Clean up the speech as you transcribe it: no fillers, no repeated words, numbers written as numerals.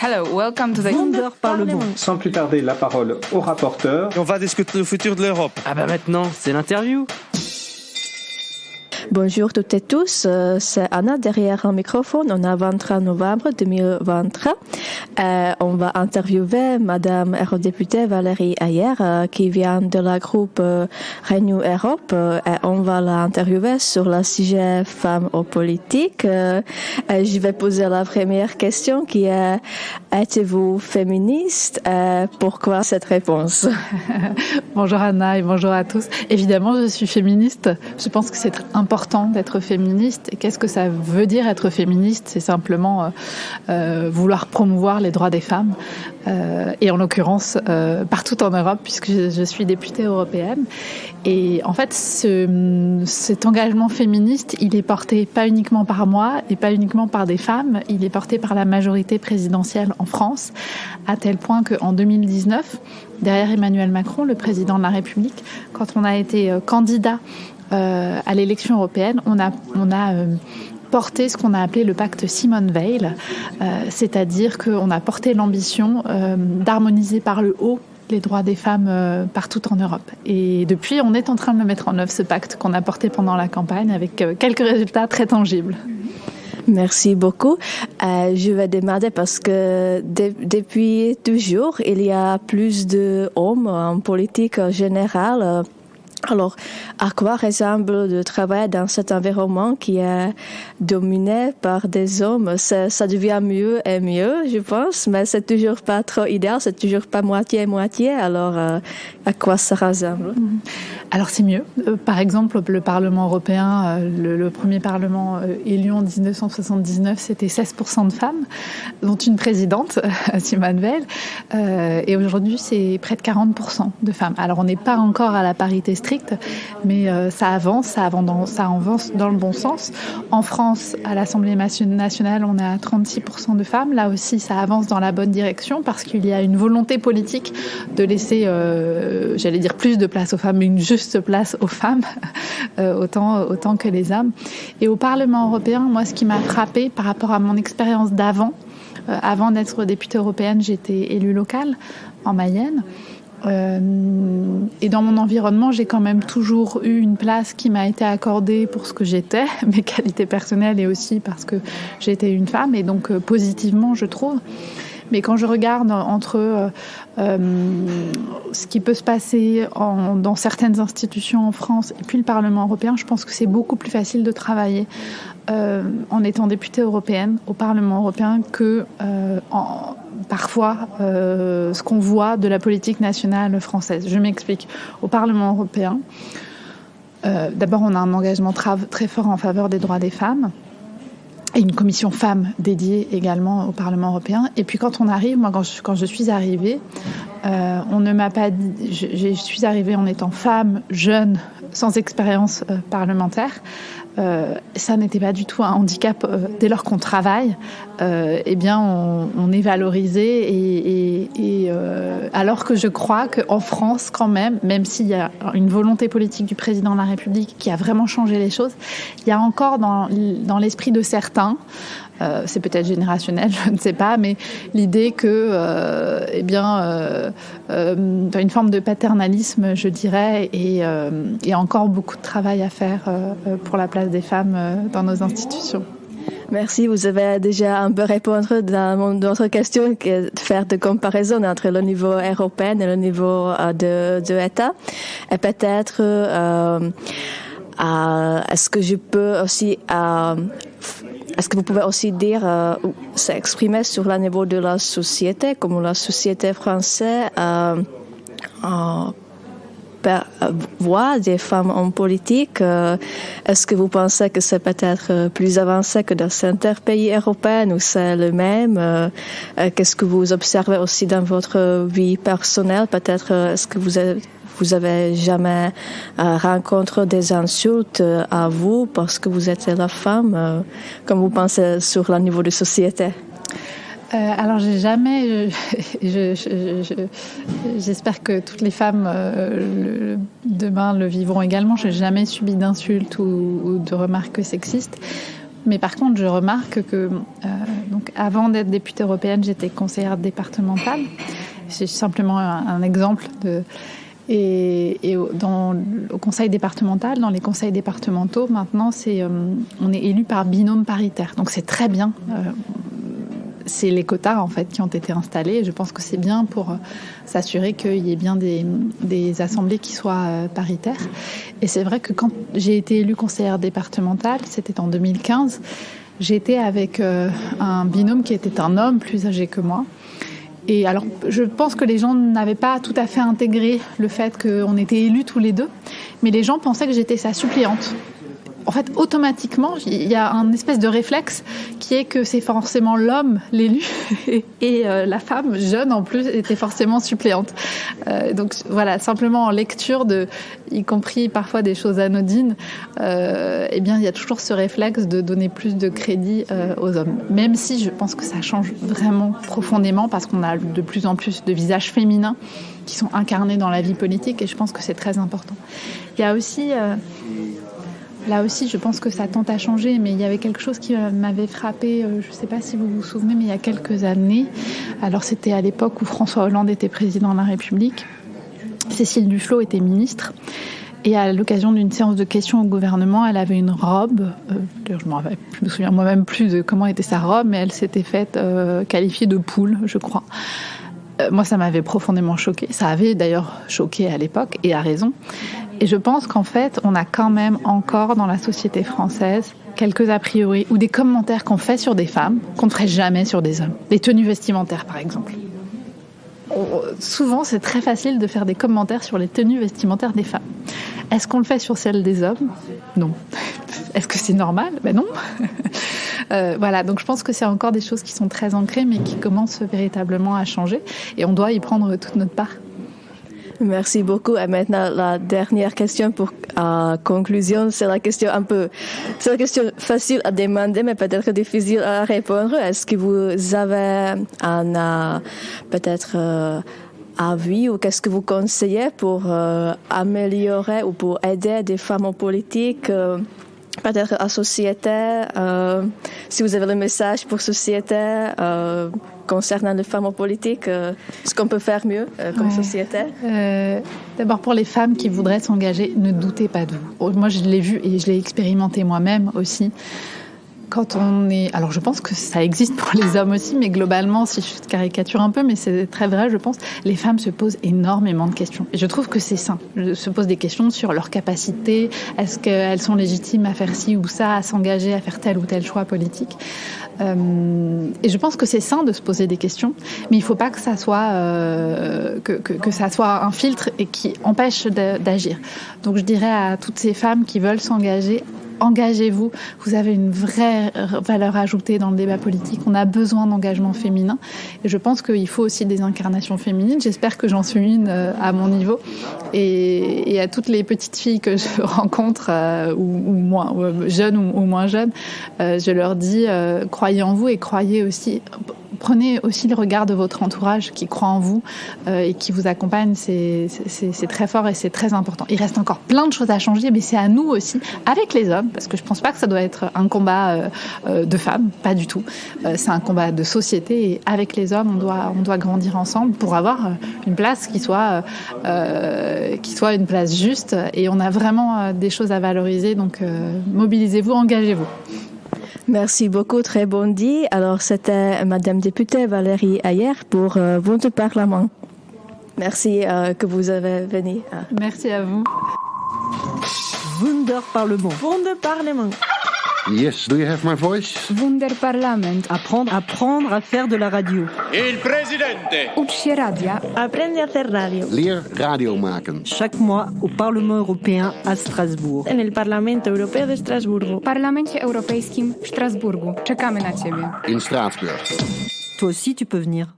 Hello, welcome to the Wunderparlement. Sans plus tarder, la parole au rapporteur. On va discuter du futur de l'Europe. Ah bah maintenant, c'est l'interview. Bonjour toutes et tous, c'est Anna derrière un microphone. On est 23 novembre 2023. On va interviewer Madame eurodéputée Valérie Ayer qui vient de la groupe Renew Europe et on va l'interviewer sur le sujet femmes en politique. Je vais poser la première question qui est: êtes-vous féministe? Pourquoi cette réponse? Bonjour Anna et bonjour à tous. Évidemment, je suis féministe. Je pense que c'est important d'être féministe. Et qu'est-ce que ça veut dire être féministe? C'est simplement vouloir promouvoir les droits des femmes. Et en l'occurrence, partout en Europe, puisque je suis députée européenne. Et en fait, cet engagement féministe, il est porté pas uniquement par moi et pas uniquement par des femmes, il est porté par la majorité présidentielle en France, à tel point qu'en 2019, derrière Emmanuel Macron, le président de la République, quand on a été candidat à l'élection européenne, on a porté ce qu'on a appelé le pacte Simone Veil, c'est-à-dire qu'on a porté l'ambition d'harmoniser par le haut les droits des femmes partout en Europe. Et depuis, on est en train de le mettre en œuvre, ce pacte qu'on a porté pendant la campagne, avec quelques résultats très tangibles. Merci beaucoup. Je vais demander parce que depuis toujours, il y a plus d'hommes en politique en général. Alors, à quoi ressemble de travailler dans cet environnement qui est dominé par des hommes? Ça devient mieux et mieux, je pense, mais c'est toujours pas trop idéal, c'est toujours pas moitié-moitié. Alors, à quoi ça ressemble? Alors, c'est mieux. Par exemple, le Parlement européen, le premier Parlement élu en 1979, c'était 16% de femmes, dont une présidente, Simone Veil. Et aujourd'hui, c'est près de 40% de femmes. Alors, on n'est pas encore à la parité stricte, mais ça avance dans le bon sens. En France, à l'Assemblée nationale, on est à 36% de femmes. Là aussi, ça avance dans la bonne direction parce qu'il y a une volonté politique de laisser, j'allais dire plus de place aux femmes, mais une juste place aux femmes, autant que les hommes. Et au Parlement européen, moi, ce qui m'a frappée par rapport à mon expérience d'avant, avant d'être députée européenne, j'étais élue locale en Mayenne. Et dans mon environnement, j'ai quand même toujours eu une place qui m'a été accordée pour ce que j'étais, mes qualités personnelles et aussi parce que j'étais une femme, et donc positivement, je trouve. Mais quand je regarde entre ce qui peut se passer dans certaines institutions en France et puis le Parlement européen, je pense que c'est beaucoup plus facile de travailler en étant députée européenne au Parlement européen que parfois ce qu'on voit de la politique nationale française. Je m'explique. Au Parlement européen, d'abord on a un engagement très fort en faveur des droits des femmes, et une commission femmes dédiée également au Parlement européen. Et puis quand on arrive, moi quand je suis arrivée, on ne m'a pas dit... Je suis arrivée en étant femme, jeune, sans expérience parlementaire. Ça n'était pas du tout un handicap. Dès lors qu'on travaille, eh bien on est valorisé. Et alors que je crois qu'en France, quand même s'il y a une volonté politique du président de la République qui a vraiment changé les choses, il y a encore dans l'esprit de certains, c'est peut-être générationnel, je ne sais pas, mais l'idée que, une forme de paternalisme, je dirais, et il y a encore beaucoup de travail à faire pour la place des femmes dans nos institutions. Merci, vous avez déjà un peu répondu dans notre question, de faire de comparaison entre le niveau européen et le niveau de l'État. Et peut-être, est-ce que je peux aussi... Est-ce que vous pouvez aussi dire, s'exprimer sur le niveau de la société, comme la société française voit des femmes en politique? Est-ce que vous pensez que c'est peut-être plus avancé que dans certains pays européens ou c'est le même? Qu'est-ce que vous observez aussi dans votre vie personnelle? Peut-être, est-ce que vous avez jamais rencontré des insultes à vous parce que vous êtes la femme, comme vous pensez sur le niveau de société? Alors j'ai jamais, j'espère que toutes les femmes demain le vivront également. J'ai jamais subi d'insultes ou de remarques sexistes. Mais par contre, je remarque que donc Donc, avant d'être députée européenne, j'étais conseillère départementale. C'est simplement un exemple au conseil départemental, dans les conseils départementaux, maintenant, on est élu par binôme paritaire. Donc c'est très bien. C'est les quotas en fait qui ont été installés. Je pense que c'est bien pour s'assurer qu'il y ait bien des assemblées qui soient paritaires. Et c'est vrai que quand j'ai été élue conseillère départementale, c'était en 2015, j'étais avec un binôme qui était un homme plus âgé que moi. Et alors, je pense que les gens n'avaient pas tout à fait intégré le fait qu'on était élus tous les deux, mais les gens pensaient que j'étais sa suppléante. En fait, automatiquement, il y a un espèce de réflexe qui est que c'est forcément l'homme, l'élu, et la femme, jeune en plus, était forcément suppléante. Donc voilà, simplement en lecture, y compris parfois des choses anodines, eh bien, il y a toujours ce réflexe de donner plus de crédit aux hommes. Même si je pense que ça change vraiment profondément, parce qu'on a de plus en plus de visages féminins qui sont incarnés dans la vie politique, et je pense que c'est très important. Il y a aussi... Là aussi, je pense que ça tente à changer, mais il y avait quelque chose qui m'avait frappée, je ne sais pas si vous vous souvenez, mais il y a quelques années. Alors, c'était à l'époque où François Hollande était président de la République. Cécile Duflot était ministre. Et à l'occasion d'une séance de questions au gouvernement, elle avait une robe. Je me souviens moi-même plus de comment était sa robe, mais elle s'était faite qualifier de poule, je crois. Moi, ça m'avait profondément choquée. Ça avait d'ailleurs choqué à l'époque, et à raison. Et je pense qu'en fait, on a quand même encore dans la société française quelques a priori ou des commentaires qu'on fait sur des femmes qu'on ne ferait jamais sur des hommes. Les tenues vestimentaires, par exemple. Souvent, c'est très facile de faire des commentaires sur les tenues vestimentaires des femmes. Est-ce qu'on le fait sur celles des hommes ? Non. Est-ce que c'est normal ? Ben non. Voilà, donc je pense que c'est encore des choses qui sont très ancrées, mais qui commencent véritablement à changer. Et on doit y prendre toute notre part. Merci beaucoup. Et maintenant, la dernière question pour conclusion, c'est la question facile à demander, mais peut-être difficile à répondre. Est-ce que vous avez un avis ou qu'est-ce que vous conseillez pour améliorer ou pour aider des femmes en politique, peut-être à société, si vous avez le message pour société concernant les femmes en politique, ce qu'on peut faire mieux comme société? D'abord, pour les femmes qui voudraient s'engager, ne doutez pas de vous. Moi, je l'ai vu et je l'ai expérimenté moi-même aussi. Quand on est... Alors, je pense que ça existe pour les hommes aussi, mais globalement, si je caricature un peu, mais c'est très vrai, je pense, les femmes se posent énormément de questions. Et je trouve que c'est sain. Elles se posent des questions sur leur capacité, est-ce qu'elles sont légitimes à faire ci ou ça, à s'engager, à faire tel ou tel choix politique. Et je pense que c'est sain de se poser des questions, mais il ne faut pas que ça soit que ça soit un filtre et qui empêche d'agir. Donc je dirais à toutes ces femmes qui veulent s'engager, engagez-vous, vous avez une vraie valeur ajoutée dans le débat politique. On a besoin d'engagement féminin et je pense qu'il faut aussi des incarnations féminines. J'espère que j'en suis une à mon niveau et à toutes les petites filles que je rencontre ou moins jeunes ou moins jeunes, je leur dis croyez en vous et croyez aussi. Prenez aussi le regard de votre entourage qui croit en vous et qui vous accompagne. C'est très fort et c'est très important. Il reste encore plein de choses à changer, mais c'est à nous aussi, avec les hommes, parce que je ne pense pas que ça doit être un combat de femmes, pas du tout. C'est un combat de société et avec les hommes, on doit grandir ensemble pour avoir une place qui soit une place juste. Et on a vraiment des choses à valoriser, donc mobilisez-vous, engagez-vous. Merci beaucoup, très bon dit. Alors, c'était Madame députée Valérie Ayer pour votre Parlement. Merci que vous avez venu. Merci à vous. Wunderparlement. Wunderparlement. Yes, do you have my voice? Wunderparlament. Apprendre à faire de la radio. Il presidente. Ucz się radia. Aprende a hacer radio. Leer radio maken. Chaque mois au Parlement européen à Strasbourg. En el Parlamento Europeo de Estrasburgo. W Parlamencie Europejskim w Strasburgu. Czekamy na Ciebie. In Straatsburg. Toi aussi, tu peux venir.